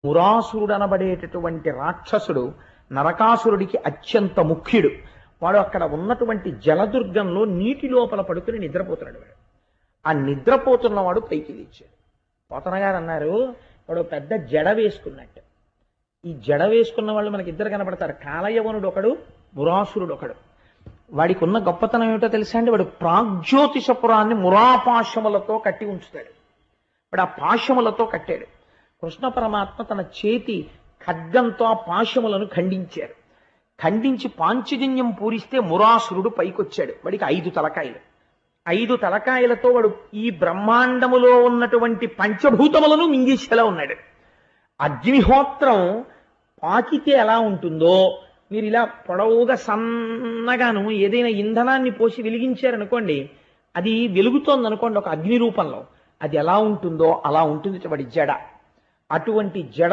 మురాసురుడనబడేటటువంటి రాక్షసుడు నరకాసురుడికి అత్యంత ముఖ్యుడు. వాడు అక్కడ ఉన్నటువంటి జలదుర్గంలో నీటి లోపల పడుకుని నిద్రపోతున్నాడు. వాడు ఆ నిద్రపోతున్నవాడు పైకి లేచాడు. పోతన గారు అన్నారు, వాడు పెద్ద జడ వేసుకున్నట్టు. ఈ జడ వేసుకున్న వాళ్ళు మనకి ఇద్దరు కనపడతారు, కాలయవనుడు ఒకడు, మురాసురుడు ఒకడు. వాడికి ఉన్న గొప్పతనం ఏమిటో తెలుసా అండి? వాడు ప్రాగ్జ్యోతిషపురాన్ని మురాపాశములతో కట్టి ఉంచుతాడు. వాడు ఆ పాశములతో కట్టాడు. కృష్ణ పరమాత్మ తన చేతి ఖడ్గంతో ఆ పాశములను ఖండించారు. ఖండించి పాంచజన్యం పూరిస్తే మురాసురుడు పైకొచ్చాడు. వాడికి 5 తలకాయలు. 5 తలకాయలతో వాడు ఈ బ్రహ్మాండములో ఉన్నటువంటి పంచభూతములను మింగేసేలా ఉన్నాడు. అగ్నిహోత్రం పాకితే ఎలా ఉంటుందో, మీరు ఇలా పొడవుగా సన్నగాను ఏదైనా ఇంధనాన్ని పోసి వెలిగించారనుకోండి, అది వెలుగుతోంది అనుకోండి ఒక అగ్ని రూపంలో, అది ఎలా ఉంటుందో అలా ఉంటుంది వాడి జడ. అటువంటి జడ